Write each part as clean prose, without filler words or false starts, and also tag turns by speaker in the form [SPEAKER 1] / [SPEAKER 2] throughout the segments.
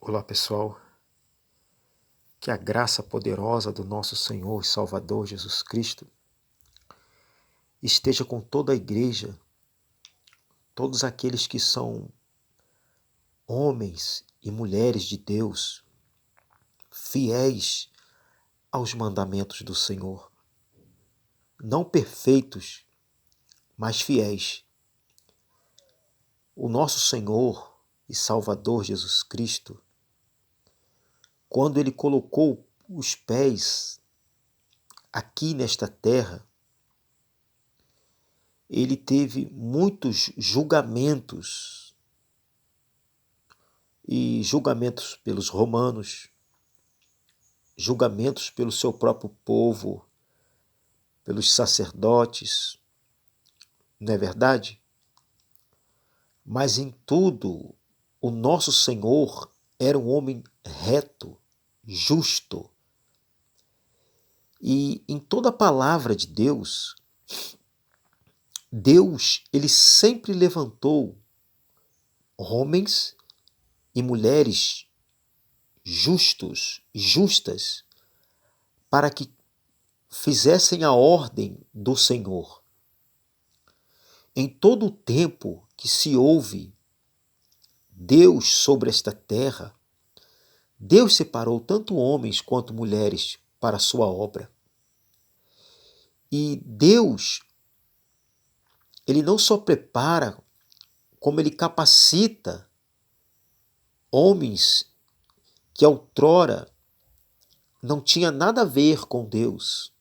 [SPEAKER 1] Olá pessoal, que a graça poderosa do nosso Senhor e Salvador Jesus Cristo esteja com toda a igreja, todos aqueles que são homens e mulheres de Deus, fiéis aos mandamentos do Senhor, não perfeitos, mas fiéis. O nosso Senhor e Salvador Jesus Cristo, quando Ele colocou os pés aqui nesta terra, Ele teve muitos julgamentos, e julgamentos pelos romanos, julgamentos pelo seu próprio povo, pelos sacerdotes, não é verdade? Mas em tudo, o nosso Senhor era um homem reto, justo. E em toda a palavra de Deus, ele sempre levantou homens e mulheres justos e justas para que fizessem a ordem do Senhor. Em todo o tempo que se ouve Deus sobre esta terra, Deus separou tanto homens quanto mulheres para a sua obra. E Deus, Ele não só prepara, como Ele capacita homens que outrora não tinha nada a ver com Deus,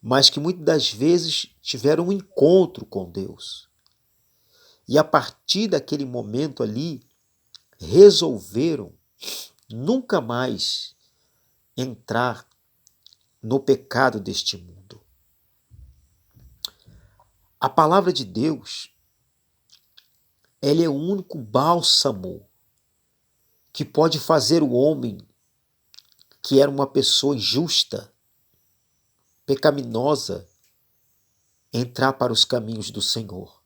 [SPEAKER 1] mas que muitas das vezes tiveram um encontro com Deus. E a partir daquele momento ali, resolveram nunca mais entrar no pecado deste mundo. A palavra de Deus, ela é o único bálsamo que pode fazer o homem, que era uma pessoa injusta, pecaminosa, entrar para os caminhos do Senhor.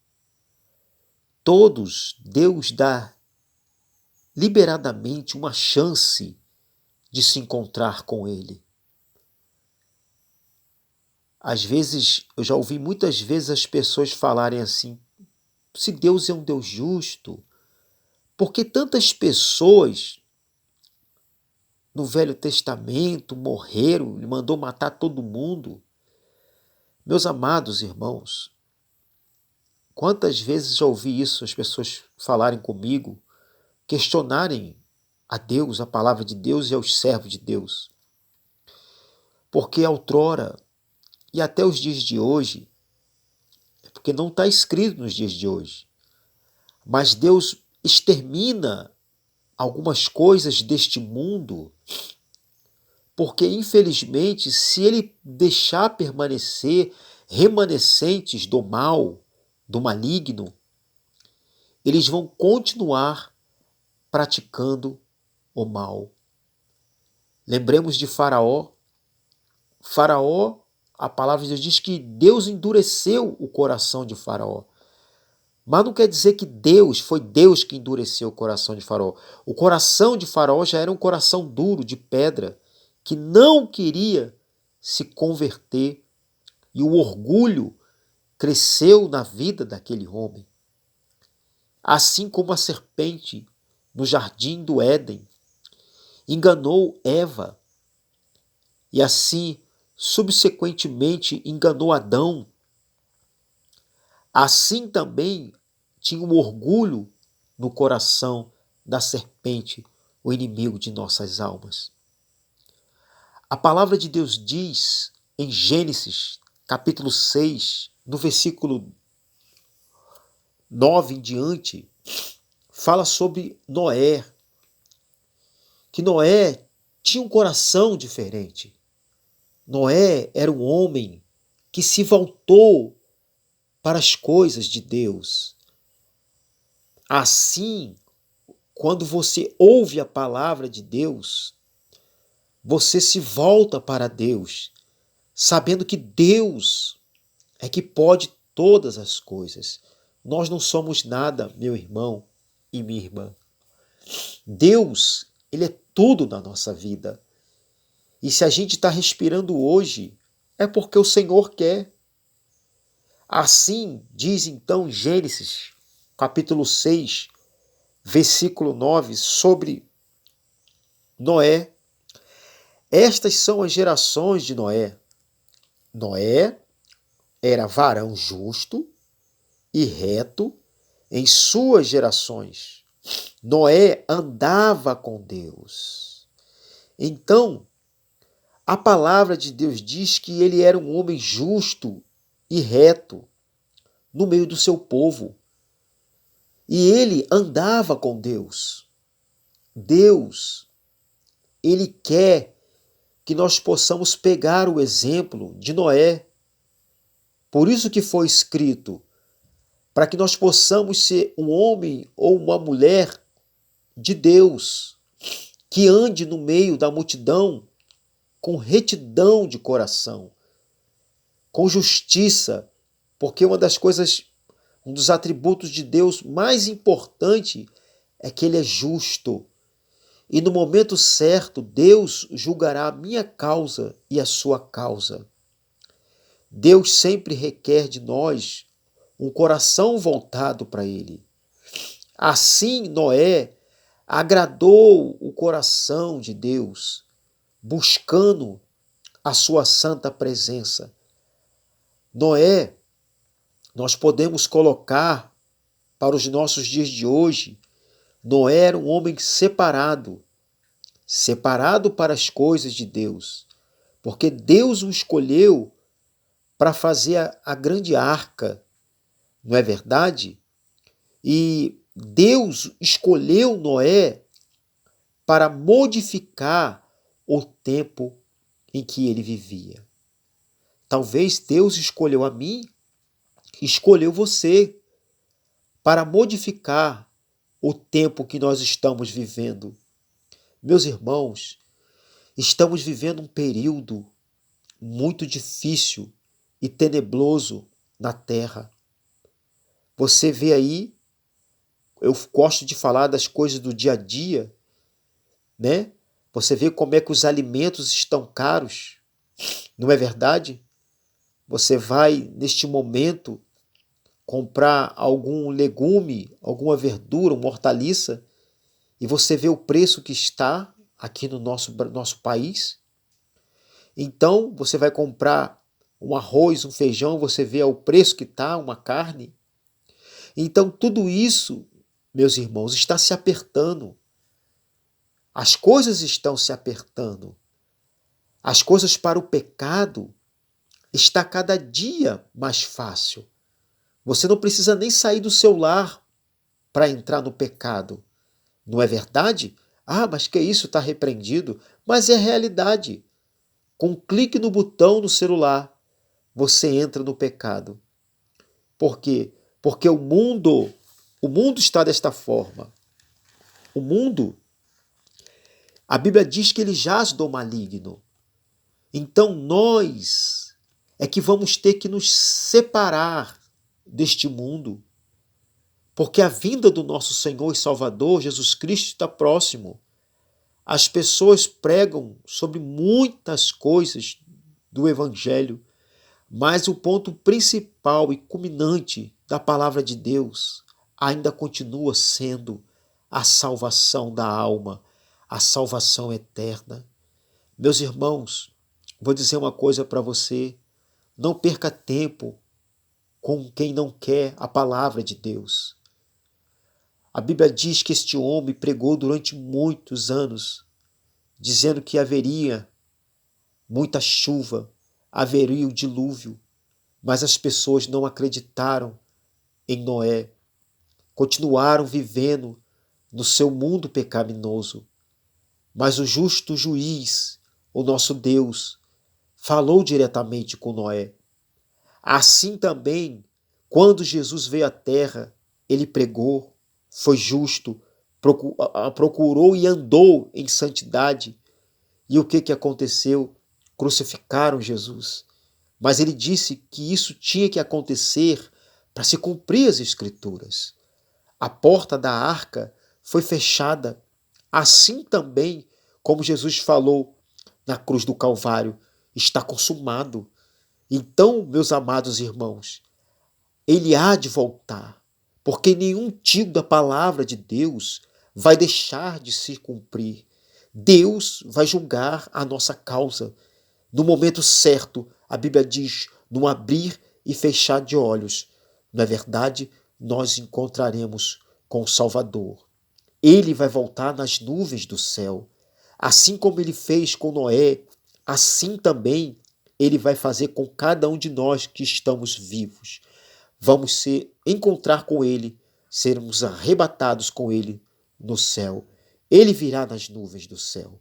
[SPEAKER 1] Todos, Deus dá liberadamente uma chance de se encontrar com Ele. Às vezes, eu já ouvi muitas vezes as pessoas falarem assim: se Deus é um Deus justo, por que tantas pessoas no Velho Testamento morreram, Ele mandou matar todo mundo? Meus amados irmãos, quantas vezes já ouvi isso, as pessoas falarem comigo, questionarem a Deus, a palavra de Deus e aos servos de Deus. Porque outrora, e até os dias de hoje, porque não está escrito nos dias de hoje, mas Deus extermina algumas coisas deste mundo, porque infelizmente, se Ele deixar permanecer remanescentes do mal, do maligno, eles vão continuar praticando o mal. Lembremos de Faraó. Faraó, a palavra de Deus diz que Deus endureceu o coração de Faraó. Mas não quer dizer que foi Deus que endureceu o coração de Faraó. O coração de Faraó já era um coração duro, de pedra, que não queria se converter. E o orgulho cresceu na vida daquele homem. Assim como a serpente no jardim do Éden enganou Eva e assim subsequentemente enganou Adão, assim também tinha um orgulho no coração da serpente, o inimigo de nossas almas. A palavra de Deus diz em Gênesis, capítulo 6, no versículo 9 em diante, fala sobre Noé, que Noé tinha um coração diferente. Noé era um homem que se voltou para as coisas de Deus. Assim, quando você ouve a palavra de Deus, você se volta para Deus, sabendo que Deus é que pode todas as coisas. Nós não somos nada, meu irmão e minha irmã. Deus, Ele é tudo na nossa vida. E se a gente está respirando hoje, é porque o Senhor quer. Assim diz então Gênesis, capítulo 6, versículo 9, sobre Noé. Estas são as gerações de Noé. Noé era varão justo e reto em suas gerações. Noé andava com Deus. Então, a palavra de Deus diz que ele era um homem justo e reto no meio do seu povo. E ele andava com Deus. Deus, ele quer que nós possamos pegar o exemplo de Noé. Por isso que foi escrito, para que nós possamos ser um homem ou uma mulher de Deus, que ande no meio da multidão com retidão de coração, com justiça, porque uma das coisas, um dos atributos de Deus mais importante é que ele é justo. E no momento certo, Deus julgará a minha causa e a sua causa. Deus sempre requer de nós um coração voltado para Ele. Assim, Noé agradou o coração de Deus, buscando a sua santa presença. Noé, nós podemos colocar para os nossos dias de hoje, Noé era um homem separado para as coisas de Deus, porque Deus o escolheu para fazer a grande arca, não é verdade? E Deus escolheu Noé para modificar o tempo em que ele vivia. Talvez Deus escolheu a mim, escolheu você para modificar o tempo que nós estamos vivendo. Meus irmãos, estamos vivendo um período muito difícil e tenebroso na Terra. Você vê aí, eu gosto de falar das coisas do dia a dia, né? Você vê como é que os alimentos estão caros, não é verdade? Você vai, neste momento, comprar algum legume, alguma verdura, uma hortaliça, e você vê o preço que está aqui no nosso país. Então, você vai comprar um arroz, um feijão, você vê o preço que está, uma carne. Então, tudo isso, meus irmãos, está se apertando. As coisas estão se apertando. As coisas para o pecado está cada dia mais fácil. Você não precisa nem sair do seu lar para entrar no pecado. Não é verdade? Ah, mas que isso, está repreendido. Mas é realidade. Com um clique no botão no celular, você entra no pecado. Por quê? Porque o mundo está desta forma. O mundo, a Bíblia diz que ele jaz do maligno. Então nós é que vamos ter que nos separar deste mundo, porque a vinda do nosso Senhor e Salvador Jesus Cristo está próximo. As pessoas pregam sobre muitas coisas do Evangelho, mas o ponto principal e culminante da palavra de Deus ainda continua sendo a salvação da alma, a salvação eterna. Meus irmãos, vou dizer uma coisa para você: não perca tempo com quem não quer a palavra de Deus. A Bíblia diz que este homem pregou durante muitos anos, dizendo que haveria muita chuva, haveria o dilúvio, mas as pessoas não acreditaram em Noé, continuaram vivendo no seu mundo pecaminoso. Mas o justo juiz, o nosso Deus, falou diretamente com Noé. Assim também, quando Jesus veio à terra, ele pregou, foi justo, procurou e andou em santidade. E o que aconteceu? Crucificaram Jesus. Mas ele disse que isso tinha que acontecer para se cumprir as Escrituras. A porta da arca foi fechada Assim também, como Jesus falou na cruz do Calvário, está consumado. Então, meus amados irmãos, ele há de voltar, porque nenhum tio da palavra de Deus vai deixar de se cumprir. Deus vai julgar a nossa causa. No momento certo, a Bíblia diz, no abrir e fechar de olhos. Não é verdade? Nós encontraremos com o Salvador. Ele vai voltar nas nuvens do céu. Assim como ele fez com Noé, assim também ele vai fazer com cada um de nós que estamos vivos. Vamos encontrar com ele, sermos arrebatados com ele no céu. Ele virá nas nuvens do céu.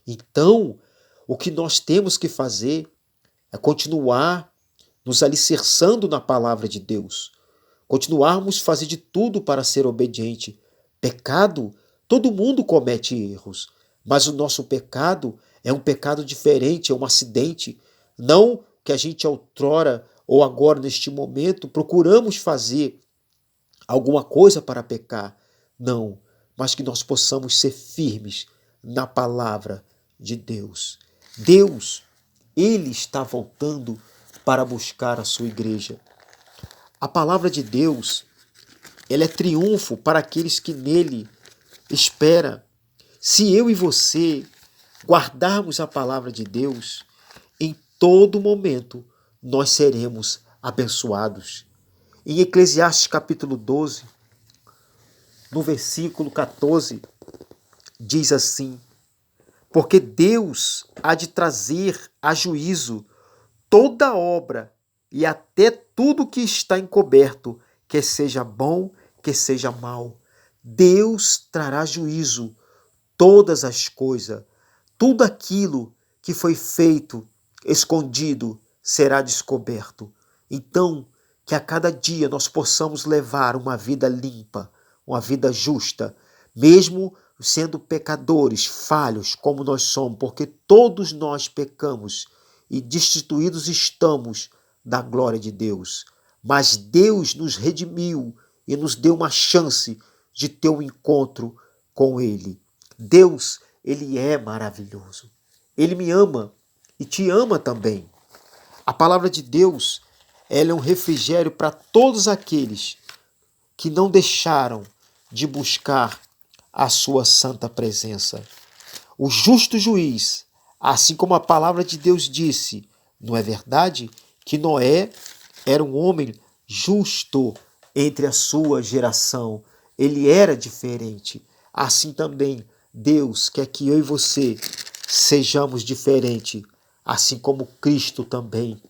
[SPEAKER 1] Então, o que nós temos que fazer é continuar nos alicerçando na palavra de Deus. Continuarmos a fazer de tudo para ser obediente. Pecado, todo mundo comete erros, mas o nosso pecado é um pecado diferente, é um acidente. Não que a gente outrora ou agora neste momento procuramos fazer alguma coisa para pecar. Não, mas que nós possamos ser firmes na palavra de Deus. Deus, ele está voltando para buscar a sua igreja. A palavra de Deus, ela é triunfo para aqueles que nele esperam. Se eu e você guardarmos a palavra de Deus, em todo momento nós seremos abençoados. Em Eclesiastes capítulo 12, no versículo 14, diz assim: porque Deus há de trazer a juízo toda obra e até tudo que está encoberto, quer seja bom, quer seja mal. Deus trará juízo todas as coisas. Tudo aquilo que foi feito escondido será descoberto. Então, que a cada dia nós possamos levar uma vida limpa, uma vida justa, mesmo sendo pecadores, falhos como nós somos, porque todos nós pecamos e destituídos estamos da glória de Deus. Mas Deus nos redimiu e nos deu uma chance de ter um encontro com Ele. Deus, Ele é maravilhoso. Ele me ama e te ama também. A palavra de Deus, ela é um refrigério para todos aqueles que não deixaram de buscar a sua santa presença. O justo juiz, assim como a palavra de Deus disse, não é verdade? Que Noé era um homem justo entre a sua geração. Ele era diferente. Assim também Deus quer que eu e você sejamos diferentes, assim como Cristo também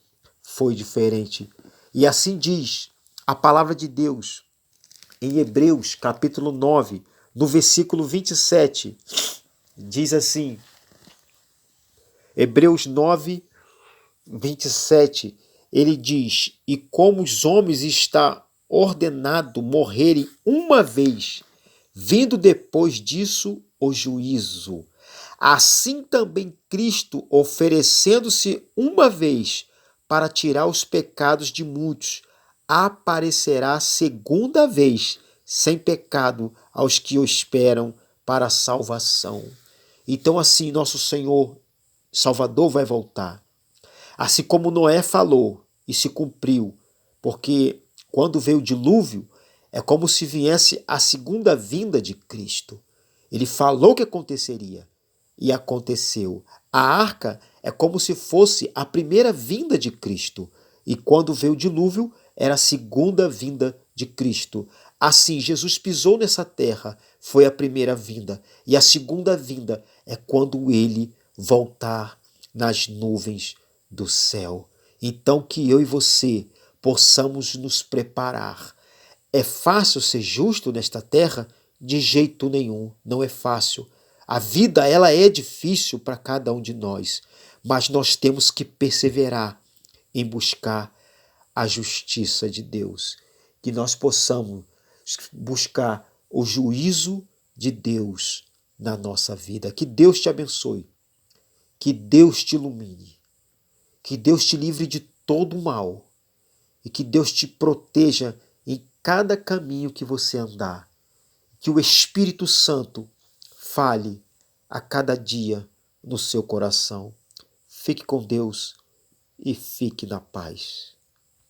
[SPEAKER 1] foi diferente. E assim diz a palavra de Deus em Hebreus capítulo 9, no versículo 27. Diz assim, Hebreus 9, 27, ele diz: e como os homens está ordenado morrerem uma vez, vindo depois disso o juízo. Assim também Cristo, oferecendo-se uma vez para tirar os pecados de muitos, aparecerá segunda vez, sem pecado, aos que o esperam para a salvação. Então, assim, nosso Senhor Salvador vai voltar. Assim como Noé falou e se cumpriu, porque quando veio o dilúvio, é como se viesse a segunda vinda de Cristo. Ele falou que aconteceria e aconteceu. A arca é como se fosse a primeira vinda de Cristo, e quando veio o dilúvio, era a segunda vinda de Cristo. Assim, Jesus pisou nessa terra, foi a primeira vinda, e a segunda vinda é quando ele voltar nas nuvens do céu. Então, que eu e você possamos nos preparar. É fácil ser justo nesta terra? De jeito nenhum, não é fácil. A vida, ela é difícil para cada um de nós, mas nós temos que perseverar em buscar a justiça de Deus, que nós possamos buscar o juízo de Deus na nossa vida. Que Deus te abençoe, que Deus te ilumine, que Deus te livre de todo o mal e que Deus te proteja em cada caminho que você andar. Que o Espírito Santo fale a cada dia no seu coração. Fique com Deus e fique na paz.